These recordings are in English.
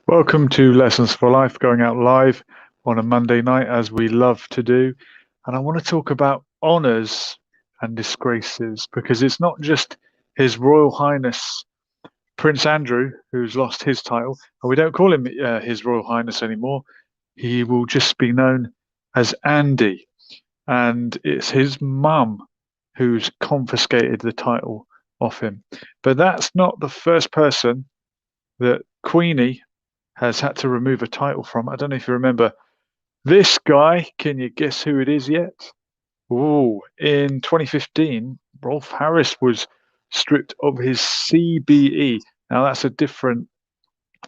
Welcome to Lessons for Life, going out live on a Monday night as we love to do. And I want to talk about honours and disgraces because it's not just His Royal Highness Prince Andrew who's lost his title, and we don't call him His Royal Highness anymore. He will just be known as Andy, and it's his mum who's confiscated the title off him. But that's not the first person that Queenie has had to remove a title from. I don't know if you remember this guy. Can you guess who it is yet? Oh, in 2015, Rolf Harris was stripped of his CBE. Now that's a different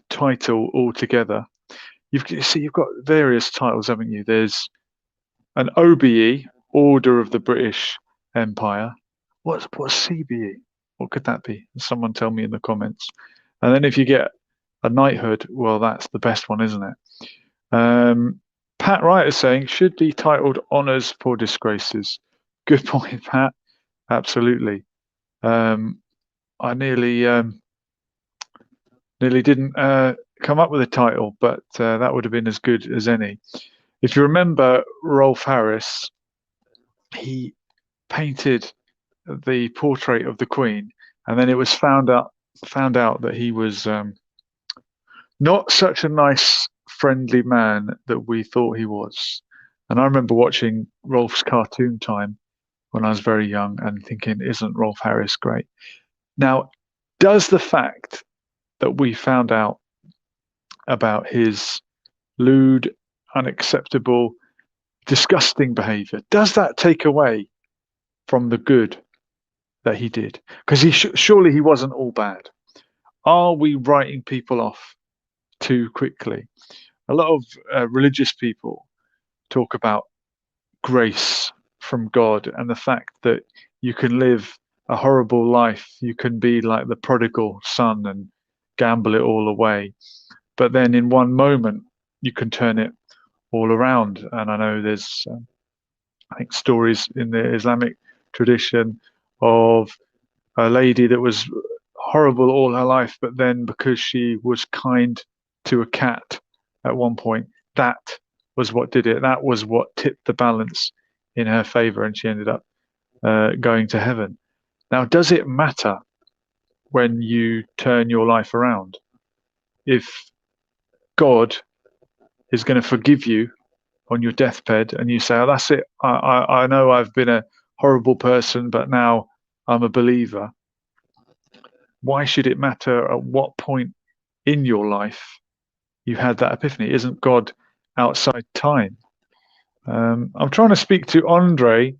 title altogether. You've got various titles, haven't you? There's an OBE, Order of the British Empire. What's CBE? What could that be? Someone tell me in the comments. And then if you get a knighthood, well, that's the best one, isn't it? Pat Wright is saying, should be titled Honours for Disgraces. Good point, Pat. Absolutely. I nearly didn't come up with a title, but that would have been as good as any. If you remember Rolf Harris, he painted the portrait of the Queen, and then it was found out that he was not such a nice, friendly man that we thought he was. And I remember watching Rolf's Cartoon Time when I was very young and thinking, isn't Rolf Harris great? Now, does the fact that we found out about his lewd, unacceptable, disgusting behavior, does that take away from the good that he did? Because surely he wasn't all bad. Are we writing people off too quickly? A lot of religious people talk about grace from God and the fact that you can live a horrible life. You can be like the prodigal son and gamble it all away. But then in one moment, you can turn it all around. And I know there's, I think, stories in the Islamic tradition of a lady that was horrible all her life, but then because she was kind to a cat at one point, that was what did it. That was what tipped the balance in her favor, and she ended up going to heaven. Now, does it matter when you turn your life around? If God is going to forgive you on your deathbed and you say, oh, that's it, I know I've been a horrible person, but now I'm a believer. Why should it matter at what point in your life you had that epiphany? Isn't God outside time? I'm trying to speak to Andre,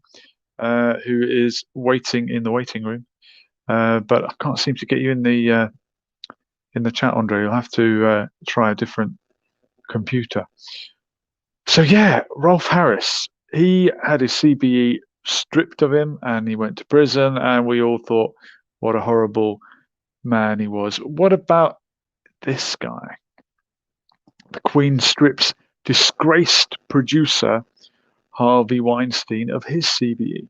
who is waiting in the waiting room, but I can't seem to get you in the chat, Andre. You'll have to try a different computer. So yeah, Rolf Harris, he had his CBE stripped of him and he went to prison, and we all thought what a horrible man he was. What about this guy? The Queen strips disgraced producer Harvey Weinstein of his CBE,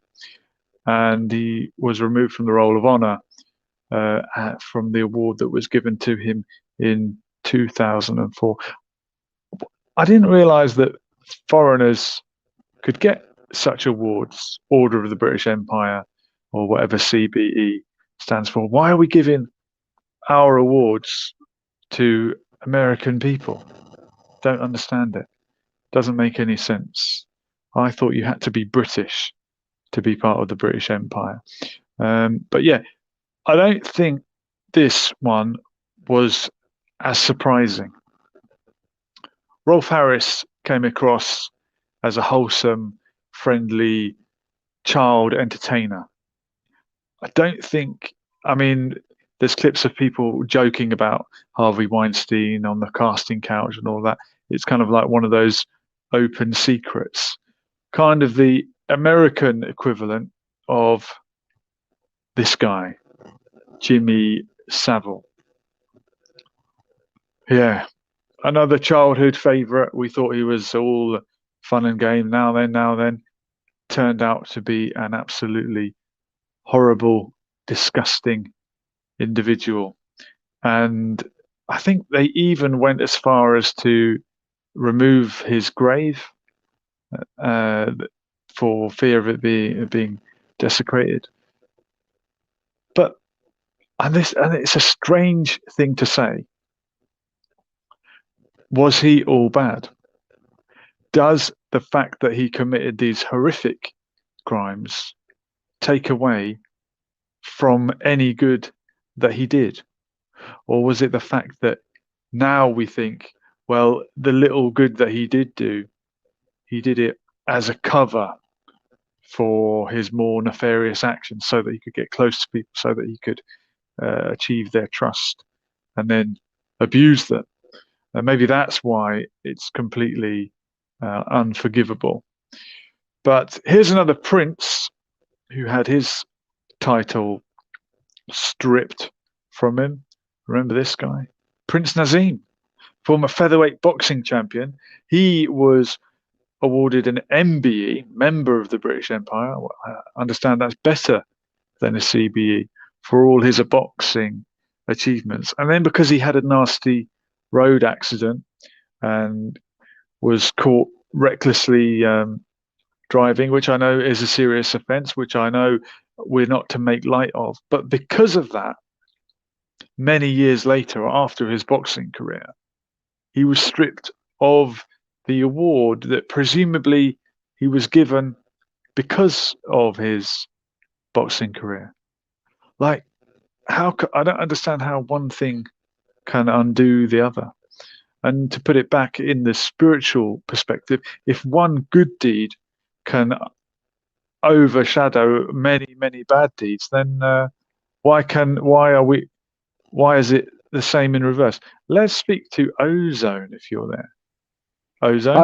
and he was removed from the Roll of Honor from the award that was given to him in 2004. I didn't realize that foreigners could get such awards, Order of the British Empire, or whatever CBE stands for. Why are we giving our awards to American people? Don't understand it. Doesn't make any sense. I thought you had to be British to be part of the British Empire. But yeah, I don't think this one was as surprising. Rolf Harris came across as a wholesome, friendly child entertainer. I don't think, I mean, there's clips of people joking about Harvey Weinstein on the casting couch and all that. It's kind of like one of those open secrets, kind of the American equivalent of this guy, Jimmy Savile. Yeah, another childhood favorite. We thought he was all fun and game. Now then, turned out to be an absolutely horrible, disgusting individual. And I think they even went as far as to remove his grave uh, for fear of it being desecrated. But and it's a strange thing to say. Was he all bad? Does the fact that he committed these horrific crimes take away from any good that he did? Or was it the fact that now we think, well, the little good that he did do, he did it as a cover for his more nefarious actions so that he could get close to people, so that he could achieve their trust and then abuse them. And maybe that's why it's completely unforgivable. But here's another prince who had his title stripped from him. Remember this guy? Prince Nazim, former featherweight boxing champion. He was awarded an MBE, Member of the British Empire. I understand that's better than a CBE for all his boxing achievements. And then because he had a nasty road accident and was caught recklessly driving, which I know is a serious offence, which I know we're not to make light of. But because of that, many years later, after his boxing career, he was stripped of the award that presumably he was given because of his boxing career. Like, I don't understand how one thing can undo the other. And to put it back in the spiritual perspective, if one good deed can overshadow many, many bad deeds, then why is it the same in reverse? Let's speak to Ozone if you're there. Ozone?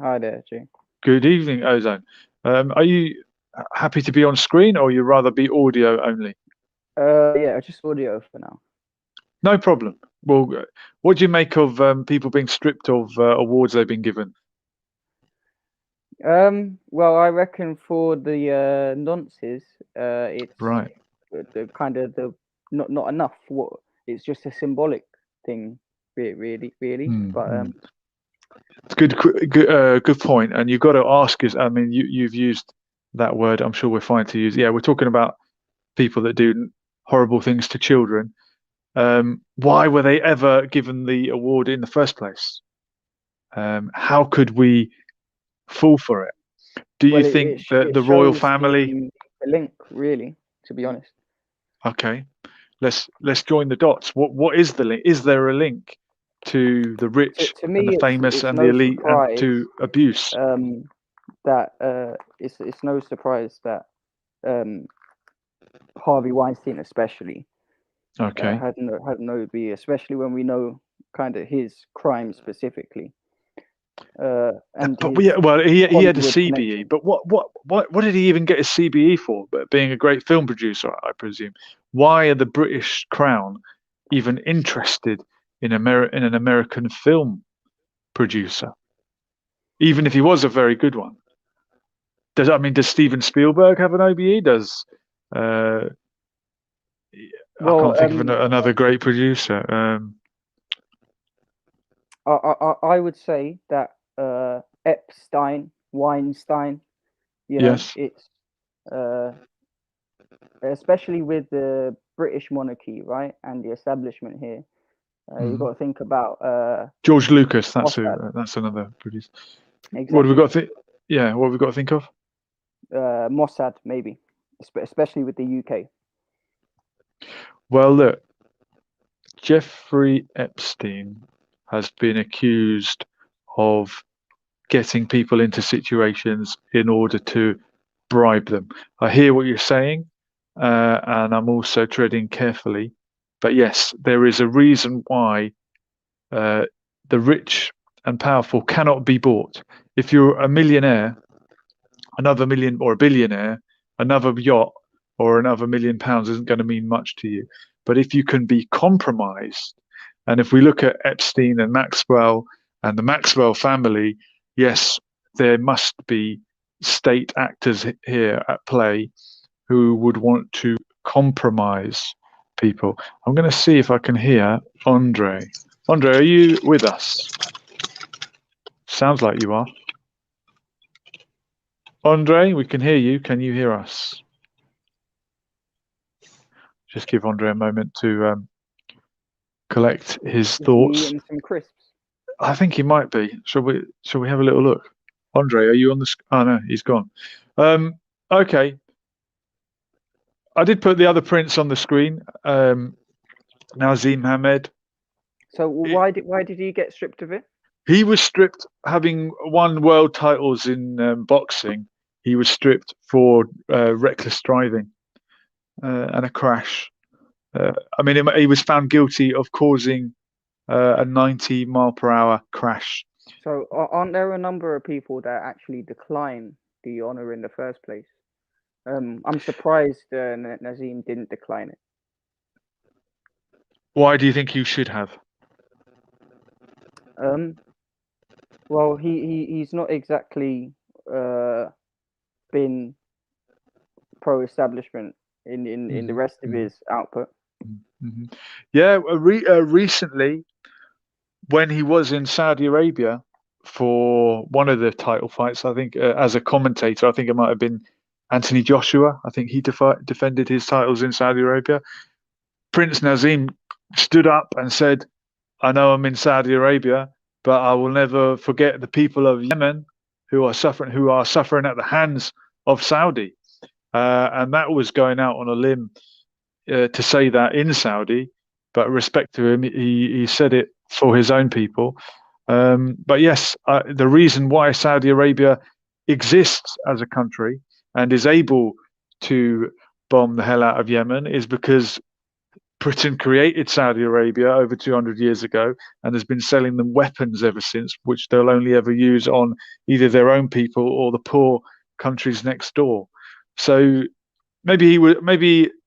Hi there, Jay. Good evening, Ozone. Are you happy to be on screen or you rather be audio only? Yeah, just audio for now. No problem. Well, what do you make of people being stripped of awards they've been given? Well, I reckon for the nonces, it's Right. the kind of the not enough. What it's just a symbolic thing, really. But It's good point. And you've got to ask is, I mean, you've used that word. I'm sure we're fine to use. Yeah, we're talking about people that do horrible things to children. Why were they ever given the award in the first place? How could we fall for it? Do you well, think that it the royal shows family? the link, really. To be honest, Okay, let's join the dots. What is the link? Is there a link to the rich to and me, the famous it's and the no elite and surprise to abuse? that it's no surprise that um Harvey Weinstein especially Okay. had no be, especially when we know kind of his crime specifically, and But his he had a Hollywood CBE. connection. But what did he even get a CBE for? But being a great film producer, I presume. Why are the British Crown even interested in in an American film producer, even if he was a very good one? Does Steven Spielberg have an OBE? Uh, I Well, can't think of another great producer. I would say that Epstein, Weinstein, Yes. it's uh, especially with the British monarchy, right, and the establishment here. You've got Mhm. to think about George Lucas. Mossad. That's another producer. What have we Exactly. got to think? Yeah. What have we got to think of? Mossad, maybe, especially with the UK. Well, look, Jeffrey Epstein has been accused of getting people into situations in order to bribe them. I hear what you're saying, and I'm also treading carefully. But yes, there is a reason why uh, the rich and powerful cannot be bought. If you're a millionaire, another million, or a billionaire, another yacht or another £1 million isn't going to mean much to you. But if you can be compromised, and if we look at Epstein and Maxwell and the Maxwell family, yes, there must be state actors here at play who would want to compromise people. I'm going to see if I can hear Andre. Andre, are you with us? Sounds like you are. Andre, we can hear you. Can you hear us? Just give Andre a moment to collect his Is he thoughts. eating some crisps? I think he might be. Shall we have a little look? Andre, are you on the? Oh no, he's gone. Okay. I did put the other prince on the screen. Nazim Hamed. So why did he get stripped of it? He was stripped, having won world titles in boxing. He was stripped for reckless driving and a crash. I mean, he was found guilty of causing a 90-mile-per-hour crash. So aren't there a number of people that actually decline the honor in the first place? I'm surprised Nazim didn't decline it. Why do you think you should have? Well, he's not exactly been pro-establishment in the rest of his output. Mm-hmm. Yeah, recently, when he was in Saudi Arabia for one of the title fights, I think as a commentator, I think it might have been Anthony Joshua. I think he defended his titles in Saudi Arabia. Prince Nazim stood up and said, "I know I'm in Saudi Arabia, but I will never forget the people of Yemen who are suffering at the hands of Saudi." And that was going out on a limb to say that in Saudi, but respect to him, he said it for his own people. But yes, the reason why Saudi Arabia exists as a country and is able to bomb the hell out of Yemen is because Britain created Saudi Arabia over 200 years ago and has been selling them weapons ever since, which they'll only ever use on either their own people or the poor countries next door. So maybe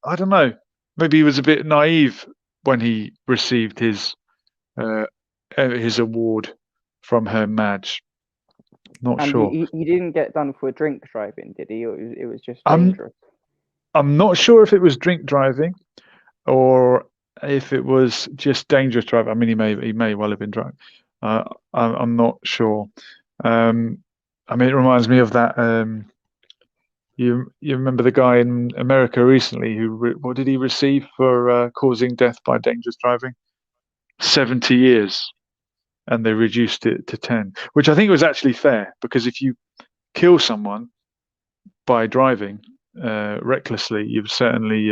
I don't know, maybe he was a bit naive when he received his award from Her Maj. Not and sure. He didn't get done for drink driving, did he? It was just I'm dangerous. I'm not sure if it was drink driving or if it was just dangerous driving. I mean, he may well have been drunk. I'm not sure. I mean, it reminds me of that. You remember the guy in America recently who what did he receive for causing death by dangerous driving? 70 years, and they reduced it to 10, which I think was actually fair because if you kill someone by driving recklessly, you've certainly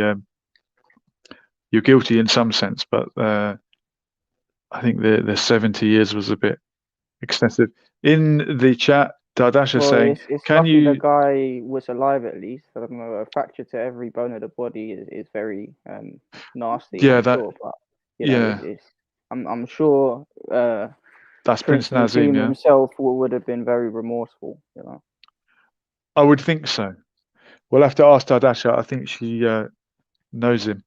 you're guilty in some sense, but I think the 70 years was a bit excessive. In the chat, Dardasha Well, saying, it's "Can lucky the you?" guy was alive at least. I don't know, a fracture to every bone of the body is very nasty. Yeah, I'm that. sure, but you know, Yeah, I'm sure that's Prince Prince Nazim. Nazim Yeah, himself would have been very remorseful. You know. I would think so. We'll have to ask Dardasha. I think she knows him.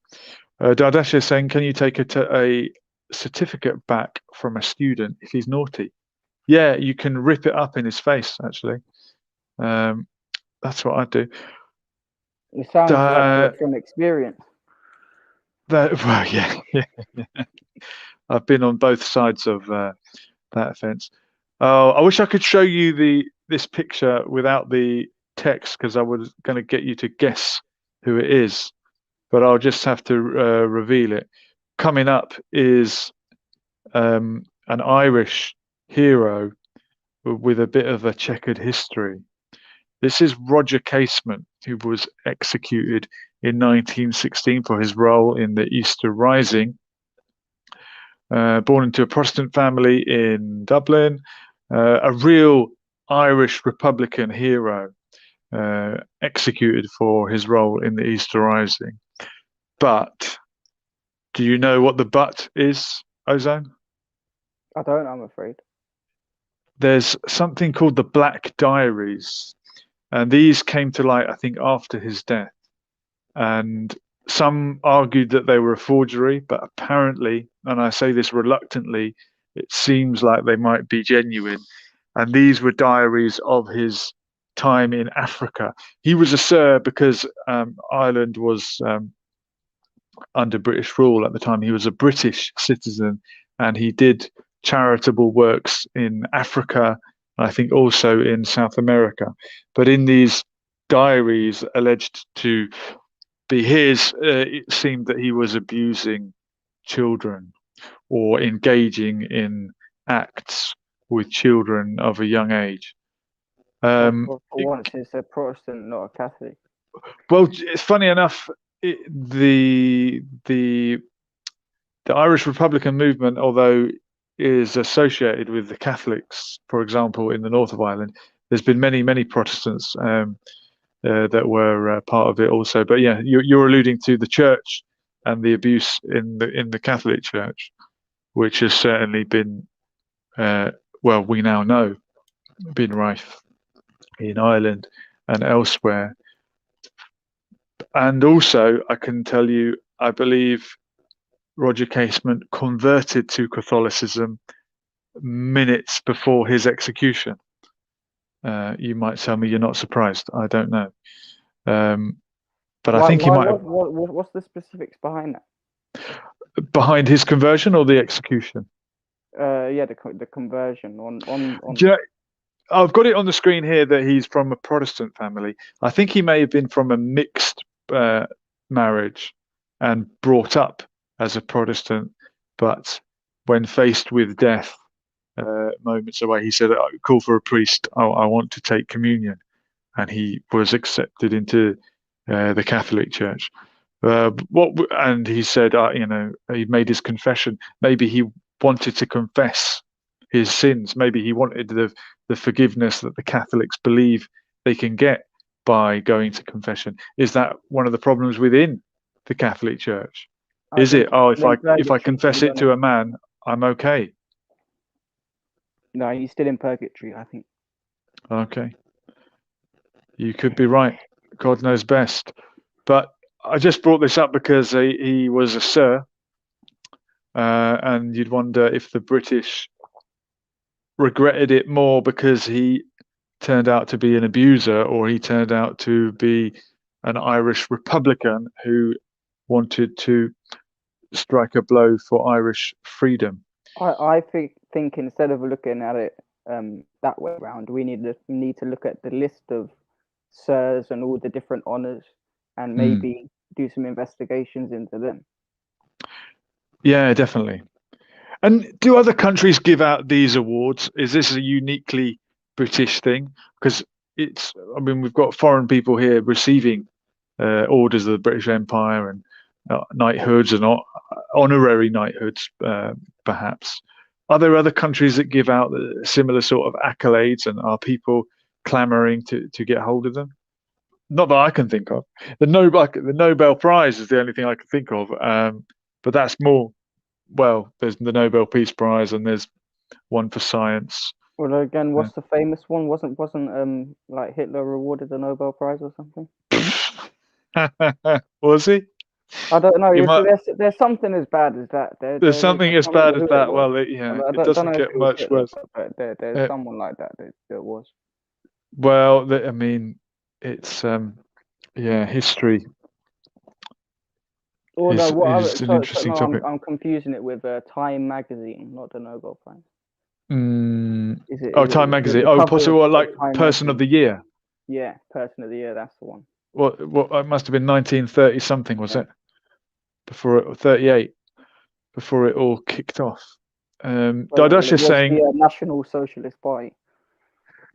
Dardasha is saying, "Can you take a certificate back from a student if he's naughty?" Yeah, you can rip it up in his face. Actually, that's what I do. It sounds like from experience. Well, yeah, I've been on both sides of that offence. Oh, I wish I could show you this picture without the text because I was going to get you to guess who it is, but I'll just have to reveal it. Coming up is an Irish hero with a bit of a checkered history. This is Roger Casement, who was executed in 1916 for his role in the Easter Rising. Born into a Protestant family in Dublin, a real Irish Republican hero, executed for his role in the Easter Rising. But do you know what the but is, Ozone? I don't, I'm afraid. There's something called the Black Diaries, and these came to light, I think, after his death. And some argued that they were a forgery, but apparently, and I say this reluctantly, it seems like they might be genuine. And these were diaries of his time in Africa. He was a Sir because Ireland was under British rule at the time. He was a British citizen and he did charitable works in Africa, I think also in South America. But in these diaries alleged to be his, it seemed that he was abusing children or engaging in acts with children of a young age. For once, it's a Protestant, not a Catholic. Well, it's funny enough, the Irish Republican movement, although is associated with the Catholics, for example, in the north of Ireland, there's been many Protestants that were part of it also. But yeah, you're alluding to the church and the abuse in the Catholic Church, which has certainly been, well, we now know, been rife in Ireland and elsewhere. And also, I can tell you, I believe Roger Casement converted to Catholicism minutes before his execution. You might tell me you're not surprised. I don't know. But I think he might have. What's the specifics behind that? Behind his conversion or the execution? Yeah, the conversion on. Do you know, I've got it on the screen here that he's from a Protestant family. I think he may have been from a mixed marriage and brought up as a Protestant, but when faced with death moments away, he said, "Call for a priest. I want to take communion," and he was accepted into the Catholic Church. And he said, he made his confession. Maybe he wanted to confess his sins. Maybe he wanted the forgiveness that the Catholics believe they can get by going to confession. Is that one of the problems within the Catholic Church? Is it? Oh, if I confess it to a man, I'm okay. No, he's still in purgatory, I think. Okay. You could be right. God knows best. But I just brought this up because he was a Sir, and you'd wonder if the British regretted it more because he turned out to be an abuser or he turned out to be an Irish Republican who wanted to strike a blow for Irish freedom. I think instead of looking at it that way around, we need to look at the list of sirs and all the different honours and maybe do some investigations into them. Yeah, definitely. And do other countries give out these awards? Is this a uniquely British thing? Because we've got foreign people here receiving orders of the British Empire and knighthoods and honorary knighthoods, perhaps. Are there other countries that give out similar sort of accolades, and are people clamoring to get hold of them? Not that I can think of. The Nobel Prize is the only thing I can think of, but that's more. Well, there's the Nobel Peace Prize, and there's one for science. Well, again, what's the famous one? Wasn't like Hitler awarded the Nobel Prize or something? Was he? I don't know. There's something as bad as that. There's something as bad as that. Well, it doesn't get much worse. But there's someone like that was. Well, I mean, it's history. Oh no! Is an interesting topic. I'm confusing it with Time magazine, not the Nobel Prize. Time magazine. Possible like Person of the Year. Yeah, Person of the Year. That's the one. Well, it must have been 1930 something, was it? 38, before it all kicked off. Dadash is saying the National Socialist Party.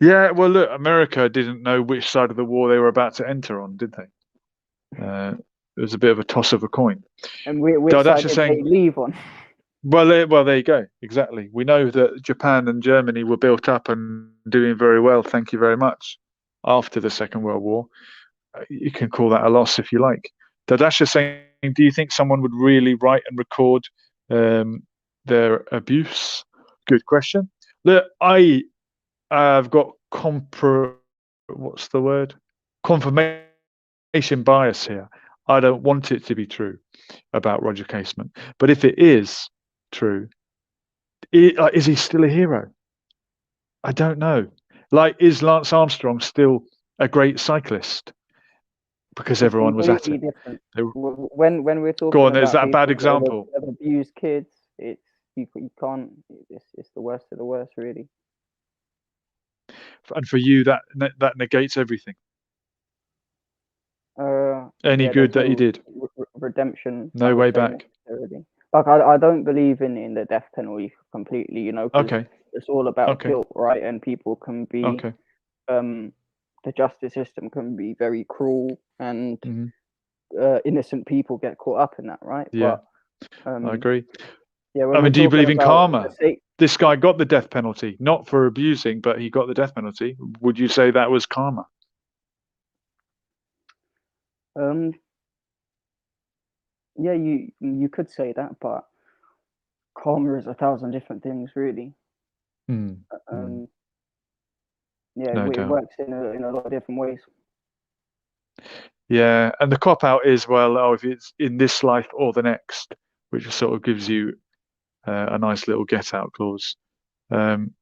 Yeah, well, look, America didn't know which side of the war they were about to enter on, did they? It was a bit of a toss of a coin. And which side did they leave on? Well, there you go. Exactly. We know that Japan and Germany were built up and doing very well. Thank you very much. After the Second World War, you can call that a loss if you like. Dadash is saying, do you think someone would really write and record their abuse? Good question. Look, I've got confirmation bias here. I don't want it to be true about Roger Casement. But if it is true, is he still a hero? I don't know. Like, is Lance Armstrong still a great cyclist? Because everyone was at it. When we're talking go on, is that a bad example? That abuse kids, it's You can't. It's the worst of the worst, really. And for you, that negates everything. Any Yeah, good there's that he no did, redemption, I no would way say, back. necessarily. Like I don't believe in the death penalty completely, because Okay, it's all about okay, guilt, right? And people can be okay. the justice system can be very cruel, and Hmm. innocent people get caught up in that, right? Yeah, But I um, agree. yeah, when I we're mean, do you talking believe in about the karma? state, This guy got the death penalty, not for abusing, but he got the death penalty. Would you say that was karma? um, yeah, you could say that, but karma is 1,000 different things, really. Mm, mm, Um, yeah, no it doubt. works in a lot of different ways. Yeah, and the cop out is, well, oh, if it's in this life or the next, which sort of gives you a nice little get out clause. Um,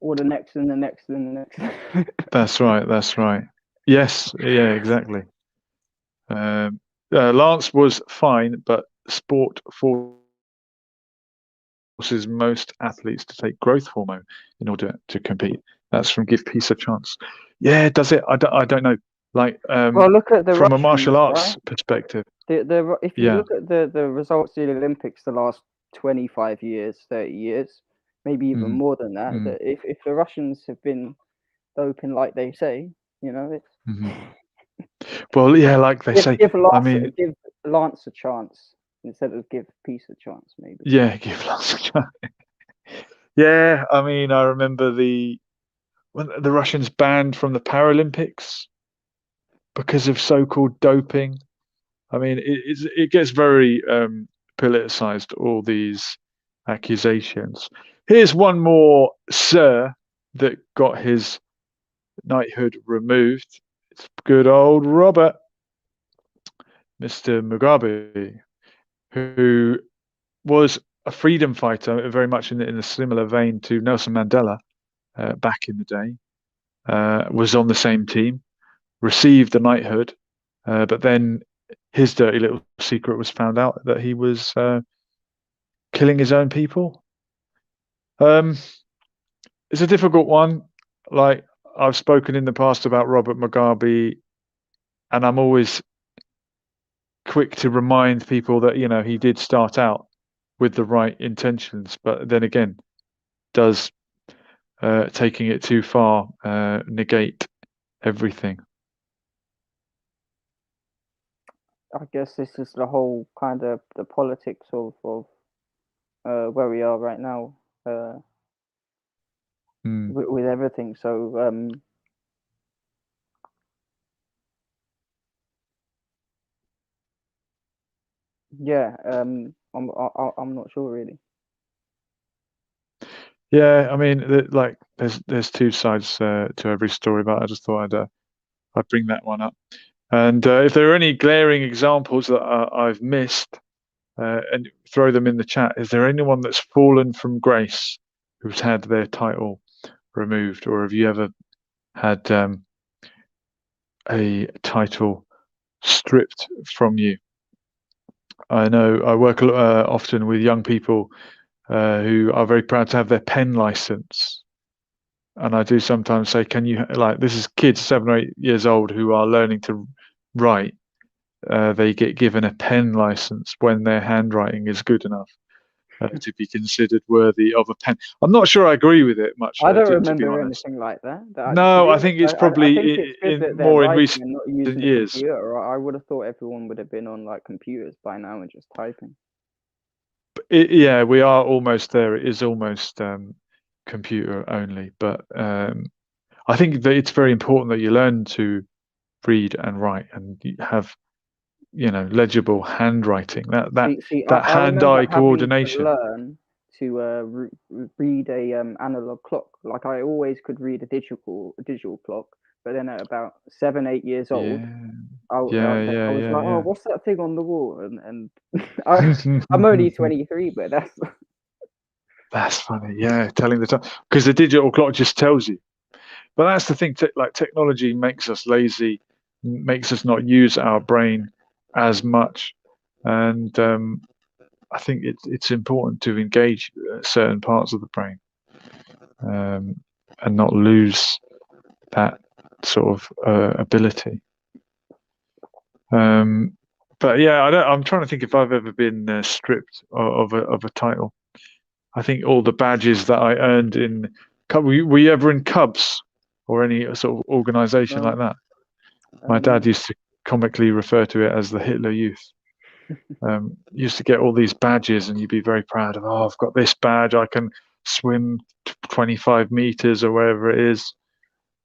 Or the next and the next and the next. that's right. That's right. Yes. Yeah. Exactly. Lance was fine, but sport forces most athletes to take growth hormone in order to compete. That's from Give Peace a Chance. Yeah, does it? I don't know. Like Well, look at the from a martial Russians, right? arts perspective, If you yeah. look at the results of the Olympics the last 25 years, 30 years, maybe even Mm, more than that, mm, that if the Russians have been doping like they say, it's mhm. Well, yeah, like they give say. give I Lance mean, give Lance a chance instead of give Peace a chance, maybe. yeah, give Lance a try. Yeah, I mean, I remember when the Russians banned from the Paralympics because of so-called doping. I mean, it gets very politicized, all these accusations. Here's one more sir that got his knighthood removed. It's good old Robert, Mr. Mugabe, who was a freedom fighter, very much in a similar vein to Nelson Mandela back in the day. Was on the same team, received the knighthood, but then his dirty little secret was found out that he was killing his own people. Um, it's a difficult one. Like I've spoken in the past about Robert Mugabe, and I'm always quick to remind people that he did start out with the right intentions, but then again, does taking it too far negate everything? I guess this is the whole kind of the politics of where we are right now, uh, Mm. with everything. So yeah, I'm not sure really. Yeah, I mean, like there's two sides to every story, but I just thought I'd bring that one up. And if there are any glaring examples that I've missed, and throw them in the chat. Is there anyone that's fallen from grace who's had their title removed, or have you ever had a title stripped from you? I know I work often with young people who are very proud to have their pen license. And I do sometimes say, can you, like, this is kids 7 or 8 years old who are learning to write. They get given a pen license when their handwriting is good enough to be considered worthy of a pen. I'm not sure I agree with it much, I don't to be remember honest. anything like that. To No, be I honest, think it's I think probably it's good in that they're more in writing recent and not using a years. computer. I would have thought everyone would have been on like computers by now and just typing. Yeah, we are almost there. It is almost computer only, but I think that it's very important that you learn to read and write and you have legible handwriting. That I remember hand-eye having to coordination. learn to read a analog clock. Like I always could read a digital clock, but then at about 7, 8 years old, Yeah, I was like, oh, yeah. what's that thing on the wall? And I'm only 23, but that's That's funny. Yeah, telling the time because the digital clock just tells you. But that's the thing. Like technology makes us lazy, makes us not use our brain as much, and I think it's important to engage certain parts of the brain, and not lose that sort of ability. But yeah, I'm trying to think if I've ever been stripped of a title. I think all the badges that I earned in were you ever in Cubs or any sort of organisation like No. that? My dad used to comically refer to it as the Hitler Youth. Used to get all these badges, and you'd be very proud of. Oh, I've got this badge. I can swim 25 meters or wherever it is.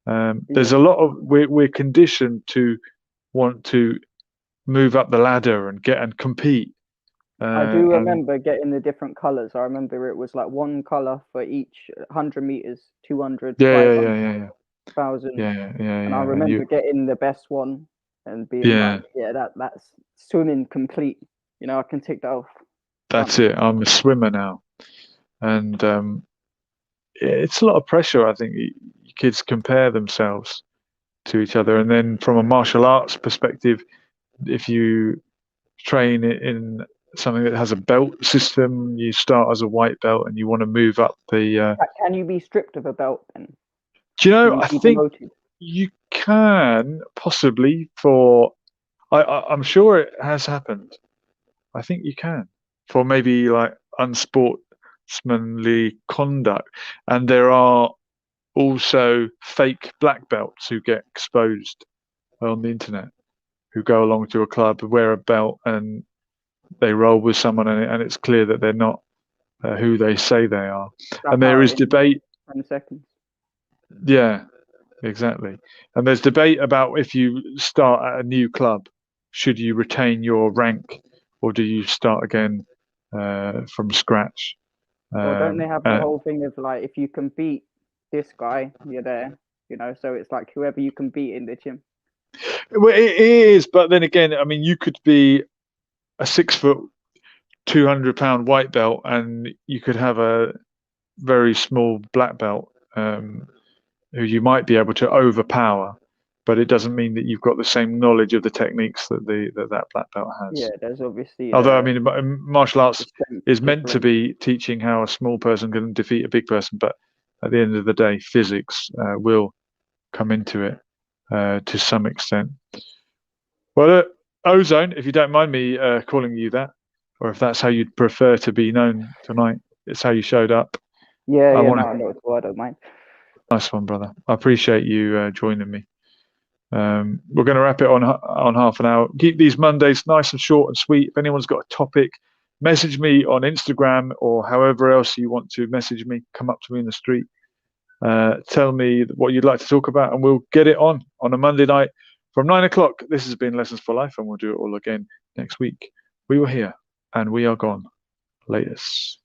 There's a lot of we're conditioned to want to move up the ladder and get and compete. I do remember getting the different colors. I remember it was like one color for each 100 meters, 200, Yeah, 500, yeah, yeah, yeah, 1,000. yeah, yeah, And I yeah. And remember getting the best one and being like, yeah, that's swimming complete. You know, I can tick that off. that's it. I'm a swimmer now, and it's a lot of pressure. I think kids compare themselves to each other, and then from a martial arts perspective, if you train in something that has a belt system, you start as a white belt, and you want to move up the. Can you be stripped of a belt then? Do you know? Can you I be think demoted? you can possibly for. I'm sure it has happened. I think you can for maybe like unsportsmanly conduct, and there are also fake black belts who get exposed on the internet, who go along to a club, wear a belt, and they roll with someone, and it's clear that they're not who they say they are. Tap And there out is in debate. 10 seconds. Yeah, exactly. And there's debate about if you start at a new club, should you retain your rank or do you start again from scratch? Or don't they have the And whole thing of like, if you can beat this guy, you're there, you know? So it's like whoever you can beat in the gym. well, it is, but then again, I mean, you could be a 6 foot, 200 pound white belt, and you could have a very small black belt who you might be able to overpower, but it doesn't mean that you've got the same knowledge of the techniques that that black belt has. Yeah, there's obviously Although, I mean, martial arts is meant to different. be teaching how a small person can defeat a big person, but at the end of the day, physics will come into it to some extent. Well, Ozone, if you don't mind me calling you that, or if that's how you'd prefer to be known tonight, it's how you showed up. Yeah, I yeah, want no, I don't mind. Nice one, brother. I appreciate you joining me. We're going to wrap it on half an hour. Keep these Mondays nice and short and sweet. If anyone's got a topic, message me on Instagram or however else you want to message me. Come up to me in the street. Tell me what you'd like to talk about, and we'll get it on a Monday night from 9 o'clock. This has been Lessons for Life, and we'll do it all again next week. We were here, and we are gone. Latest.